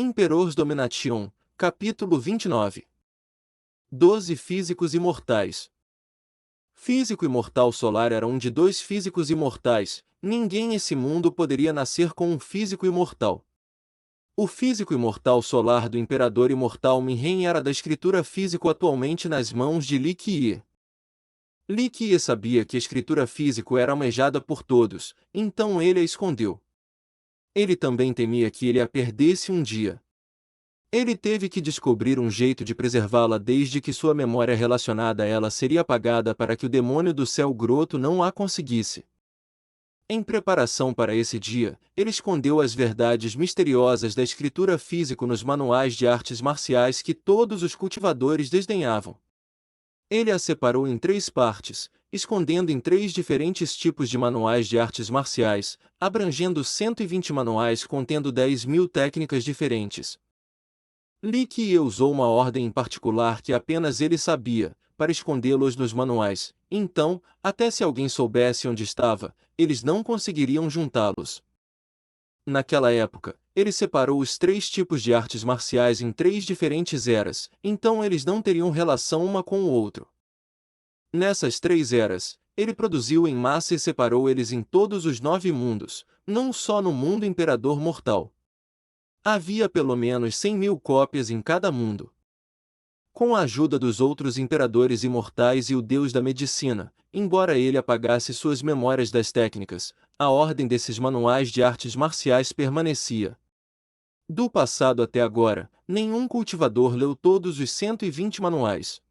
Imperors Domination, capítulo 29. 12 físicos imortais. Físico imortal solar era um de 2 físicos imortais. Ninguém nesse mundo poderia nascer com um físico imortal. O físico imortal solar do imperador imortal Minhen era da escritura físico atualmente nas mãos de Li Qiye. Li Qiye sabia que a escritura físico era almejada por todos, então ele a escondeu. Ele também temia que ele a perdesse um dia. Ele teve que descobrir um jeito de preservá-la desde que sua memória relacionada a ela seria apagada para que o demônio do céu groto não a conseguisse. Em preparação para esse dia, ele escondeu as verdades misteriosas da escritura físico nos manuais de artes marciais que todos os cultivadores desdenhavam. Ele a separou em 3 partes, escondendo em 3 diferentes tipos de manuais de artes marciais, abrangendo 120 manuais contendo 10.000 técnicas diferentes. Li Qiye usou uma ordem em particular que apenas ele sabia, para escondê-los nos manuais. Então, até se alguém soubesse onde estava, eles não conseguiriam juntá-los. Naquela época, ele separou os 3 tipos de artes marciais em 3 diferentes eras, então eles não teriam relação uma com o outro. Nessas 3 eras, ele produziu em massa e separou eles em todos os 9 mundos, não só no mundo imperador mortal. Havia pelo menos 100.000 cópias em cada mundo. Com a ajuda dos outros imperadores imortais e o deus da medicina, embora ele apagasse suas memórias das técnicas, a ordem desses manuais de artes marciais permanecia. Do passado até agora, nenhum cultivador leu todos os 120 manuais.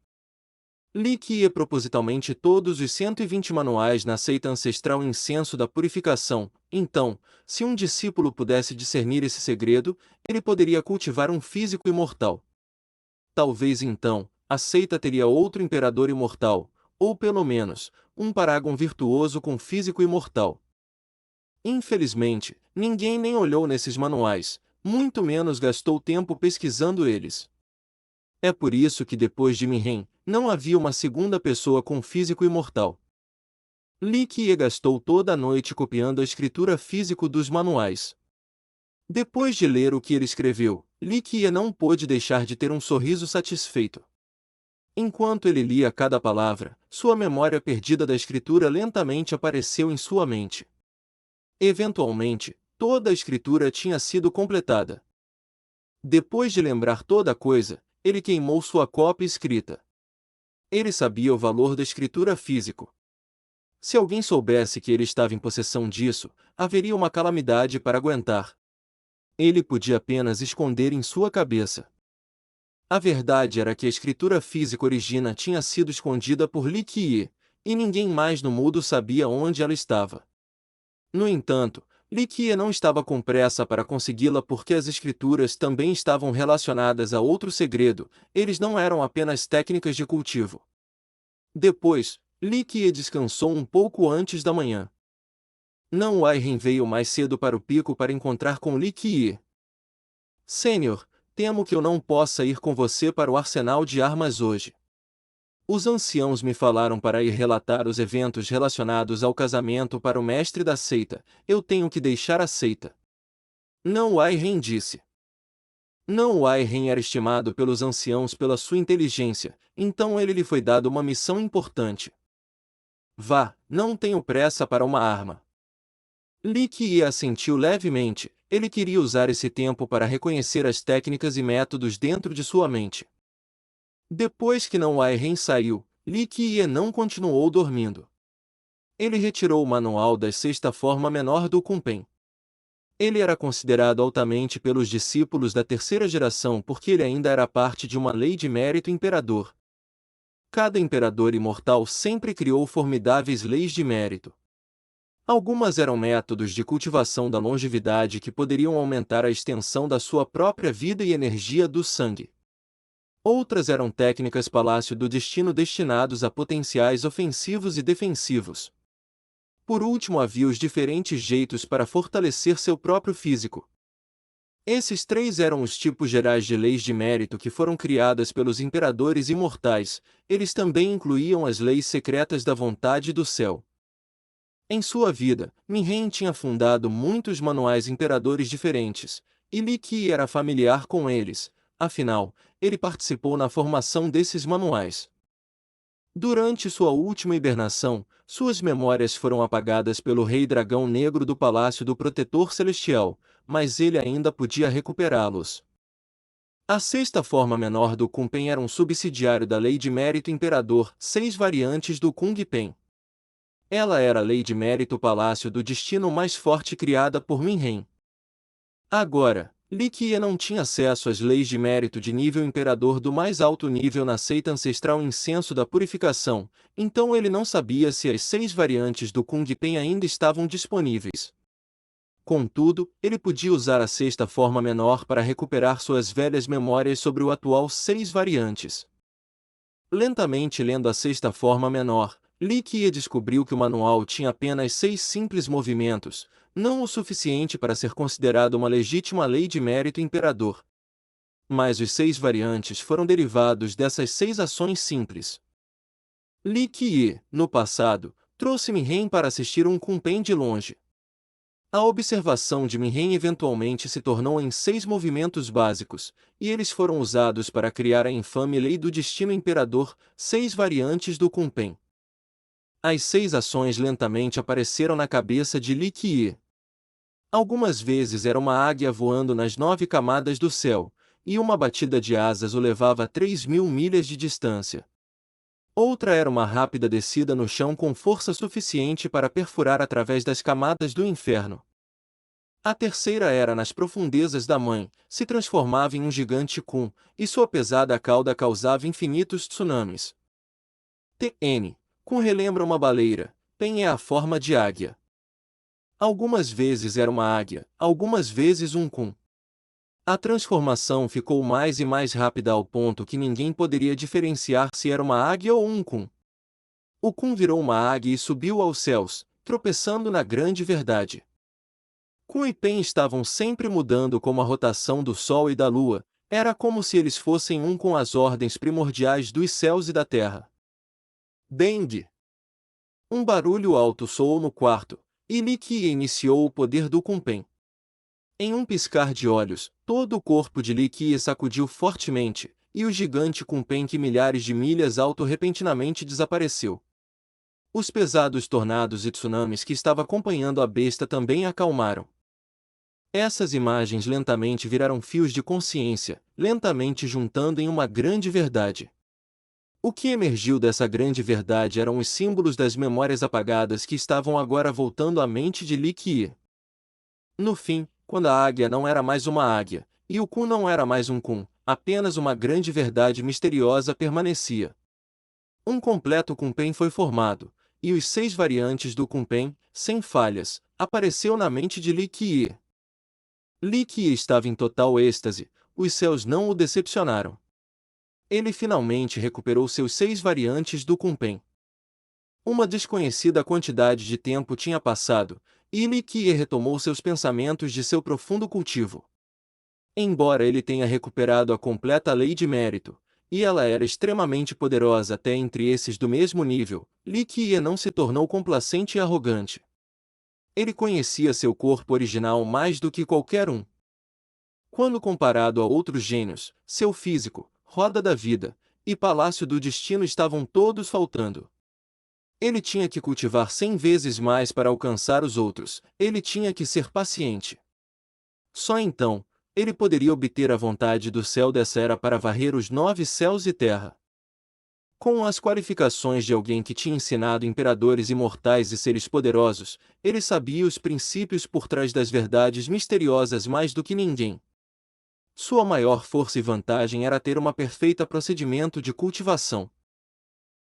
Li Qiye propositalmente todos os 120 manuais na seita ancestral incenso da purificação. Então, se um discípulo pudesse discernir esse segredo, ele poderia cultivar um físico imortal. Talvez então, a seita teria outro imperador imortal, ou pelo menos, um Paragon virtuoso com físico imortal. Infelizmente, ninguém nem olhou nesses manuais, muito menos gastou tempo pesquisando eles. É por isso que depois de Minhen, não havia uma segunda pessoa com físico imortal. Li Qiye gastou toda a noite copiando a escritura físico dos manuais. Depois de ler o que ele escreveu, Li Qiye não pôde deixar de ter um sorriso satisfeito. Enquanto ele lia cada palavra, sua memória perdida da escritura lentamente apareceu em sua mente. Eventualmente, toda a escritura tinha sido completada. Depois de lembrar toda a coisa, ele queimou sua cópia escrita. Ele sabia o valor da escritura físico. Se alguém soubesse que ele estava em possessão disso, haveria uma calamidade para aguentar. Ele podia apenas esconder em sua cabeça. A verdade era que a escritura física original tinha sido escondida por Li Qiye, e ninguém mais no mundo sabia onde ela estava. No entanto, Li Qiye não estava com pressa para consegui-la porque as escrituras também estavam relacionadas a outro segredo, eles não eram apenas técnicas de cultivo. Depois, Li Qiye descansou um pouco antes da manhã. Não Wairen veio mais cedo para o pico para encontrar com Li Qiye. Senhor, temo que eu não possa ir com você para o arsenal de armas hoje. Os anciãos me falaram para ir relatar os eventos relacionados ao casamento para o mestre da seita. Eu tenho que deixar a seita. Não Wairen disse. Não Wairen era estimado pelos anciãos pela sua inteligência, então ele lhe foi dado uma missão importante. Vá, não tenho pressa para uma arma. Li Qiye assentiu levemente, ele queria usar esse tempo para reconhecer as técnicas e métodos dentro de sua mente. Depois que Não Wairen saiu, Li Qiye não continuou dormindo. Ele retirou o manual da 6ª forma menor do Kunpen. Ele era considerado altamente pelos discípulos da 3ª geração porque ele ainda era parte de uma lei de mérito imperador. Cada imperador imortal sempre criou formidáveis leis de mérito. Algumas eram métodos de cultivação da longevidade que poderiam aumentar a extensão da sua própria vida e energia do sangue. Outras eram técnicas palácio do destino destinados a potenciais ofensivos e defensivos. Por último, havia os diferentes jeitos para fortalecer seu próprio físico. Esses 3 eram os tipos gerais de leis de mérito que foram criadas pelos imperadores imortais. Eles também incluíam as leis secretas da vontade do céu. Em sua vida, Minhen tinha fundado muitos manuais imperadores diferentes, e Li Qi era familiar com eles, afinal, ele participou na formação desses manuais. Durante sua última hibernação, suas memórias foram apagadas pelo Rei Dragão Negro do Palácio do Protetor Celestial, mas ele ainda podia recuperá-los. A sexta forma menor do Kung Pen era um subsidiário da Lei de Mérito Imperador, 6 variantes do Kung Pen. Ela era a Lei de Mérito Palácio do Destino mais forte criada por Minhen. Agora, Li Qiye não tinha acesso às leis de mérito de nível imperador do mais alto nível na seita ancestral Incenso da Purificação, então ele não sabia se as 6 variantes do Kung Pen ainda estavam disponíveis. Contudo, ele podia usar a sexta forma menor para recuperar suas velhas memórias sobre o atual 6 variantes. Lentamente lendo a sexta forma menor, Li Qiye descobriu que o manual tinha apenas 6 simples movimentos, não o suficiente para ser considerado uma legítima lei de mérito imperador. Mas os 6 variantes foram derivados dessas 6 ações simples. Li Qiye, no passado, trouxe Minhen para assistir um Kung Pen de longe. A observação de Minhen eventualmente se tornou em 6 movimentos básicos, e eles foram usados para criar a infame Lei do Destino Imperador, 6 variantes do Kung Pen. As 6 ações lentamente apareceram na cabeça de Li Qiye. Algumas vezes era uma águia voando nas 9 camadas do céu, e uma batida de asas o levava a 3.000 milhas de distância. Outra era uma rápida descida no chão com força suficiente para perfurar através das camadas do inferno. A terceira era nas profundezas da Mãe, se transformava em um gigante Kun, e sua pesada cauda causava infinitos tsunamis. TN. Kun relembra uma baleira, Pen é a forma de águia. Algumas vezes era uma águia, algumas vezes um Kun. A transformação ficou mais e mais rápida ao ponto que ninguém poderia diferenciar se era uma águia ou um Kun. O Kun virou uma águia e subiu aos céus, tropeçando na grande verdade. Kun e Pen estavam sempre mudando como a rotação do Sol e da Lua, era como se eles fossem um com as ordens primordiais dos céus e da terra. Bang! Um barulho alto soou no quarto, e Li Qiye iniciou o poder do Kung Pen. Em um piscar de olhos, todo o corpo de Li Qiye sacudiu fortemente, e o gigante Kung Pen que milhares de milhas alto repentinamente desapareceu. Os pesados tornados e tsunamis que estava acompanhando a besta também acalmaram. Essas imagens lentamente viraram fios de consciência, lentamente juntando em uma grande verdade. O que emergiu dessa grande verdade eram os símbolos das memórias apagadas que estavam agora voltando à mente de Li Qiye. No fim, quando a águia não era mais uma águia, e o Kun não era mais um Kun, apenas uma grande verdade misteriosa permanecia. Um completo Kung Pen foi formado, e os 6 variantes do Kung Pen, sem falhas, apareceu na mente de Li Qiye. Li Qiye estava em total êxtase, os céus não o decepcionaram. Ele finalmente recuperou seus 6 variantes do Kung Pen. Uma desconhecida quantidade de tempo tinha passado, e Li Qiye retomou seus pensamentos de seu profundo cultivo. Embora ele tenha recuperado a completa lei de mérito, e ela era extremamente poderosa até entre esses do mesmo nível, Li Qiye não se tornou complacente e arrogante. Ele conhecia seu corpo original mais do que qualquer um. Quando comparado a outros gênios, seu físico, Roda da Vida e Palácio do Destino estavam todos faltando. Ele tinha que cultivar 100 vezes mais para alcançar os outros, ele tinha que ser paciente. Só então, ele poderia obter a vontade do céu dessa era para varrer os 9 céus e terra. Com as qualificações de alguém que tinha ensinado imperadores imortais e seres poderosos, ele sabia os princípios por trás das verdades misteriosas mais do que ninguém. Sua maior força e vantagem era ter um perfeito procedimento de cultivação.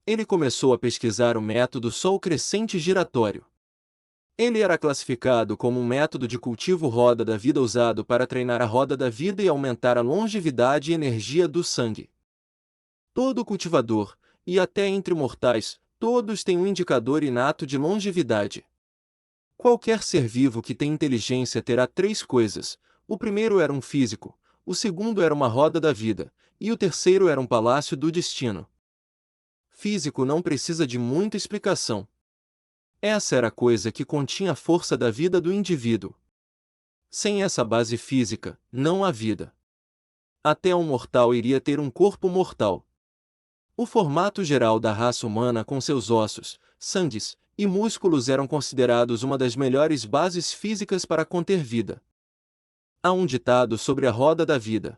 Ele começou a pesquisar o método Sol Crescente Giratório. Ele era classificado como um método de cultivo roda da vida usado para treinar a roda da vida e aumentar a longevidade e energia do sangue. Todo cultivador, e até entre mortais, todos têm um indicador inato de longevidade. Qualquer ser vivo que tem inteligência terá 3 coisas: o primeiro era um físico, o segundo era uma roda da vida, e o terceiro era um palácio do destino. Físico não precisa de muita explicação. Essa era a coisa que continha a força da vida do indivíduo. Sem essa base física, não há vida. Até um mortal iria ter um corpo mortal. O formato geral da raça humana com seus ossos, sangues e músculos eram considerados uma das melhores bases físicas para conter vida. Há um ditado sobre a roda da vida.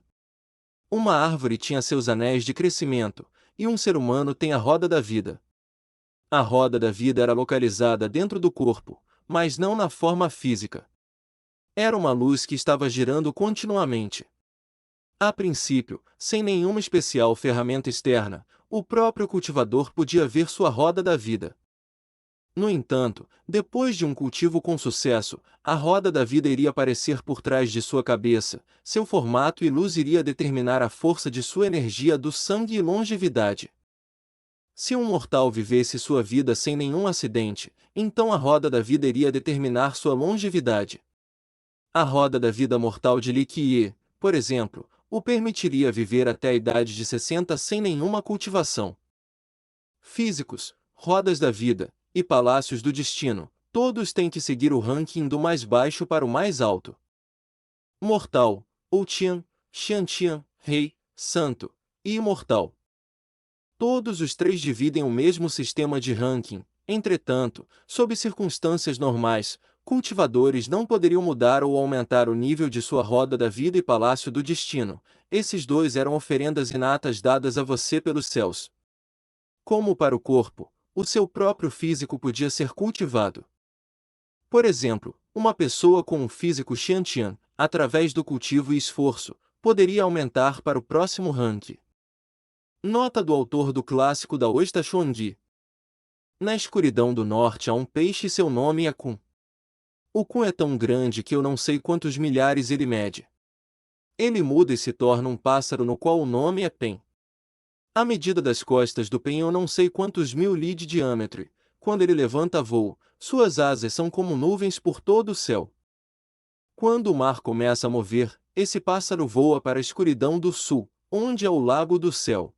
Uma árvore tinha seus anéis de crescimento, e um ser humano tem a roda da vida. A roda da vida era localizada dentro do corpo, mas não na forma física. Era uma luz que estava girando continuamente. A princípio, sem nenhuma especial ferramenta externa, o próprio cultivador podia ver sua roda da vida. No entanto, depois de um cultivo com sucesso, a roda da vida iria aparecer por trás de sua cabeça, seu formato e luz iria determinar a força de sua energia do sangue e longevidade. Se um mortal vivesse sua vida sem nenhum acidente, então a roda da vida iria determinar sua longevidade. A roda da vida mortal de Li Qiye, por exemplo, o permitiria viver até a idade de 60 sem nenhuma cultivação. Físicos, rodas da vida e palácios do destino, todos têm que seguir o ranking do mais baixo para o mais alto. Mortal, ou Tian, Xiantian, rei, santo e imortal. Todos os três dividem o mesmo sistema de ranking, entretanto, sob circunstâncias normais, cultivadores não poderiam mudar ou aumentar o nível de sua roda da vida e palácio do destino. Esses dois eram oferendas inatas dadas a você pelos céus. Como para o corpo, o seu próprio físico podia ser cultivado. Por exemplo, uma pessoa com um físico Xiantian, através do cultivo e esforço, poderia aumentar para o próximo ranking. Nota do autor do clássico da Osta Chuangyi. Na escuridão do norte há um peixe e seu nome é Kun. O Kun é tão grande que eu não sei quantos milhares ele mede. Ele muda e se torna um pássaro no qual o nome é Pen. A medida das costas do Pen eu não sei quantos mil li de diâmetro, e, quando ele levanta voo, suas asas são como nuvens por todo o céu. Quando o mar começa a mover, esse pássaro voa para a escuridão do sul, onde é o lago do céu.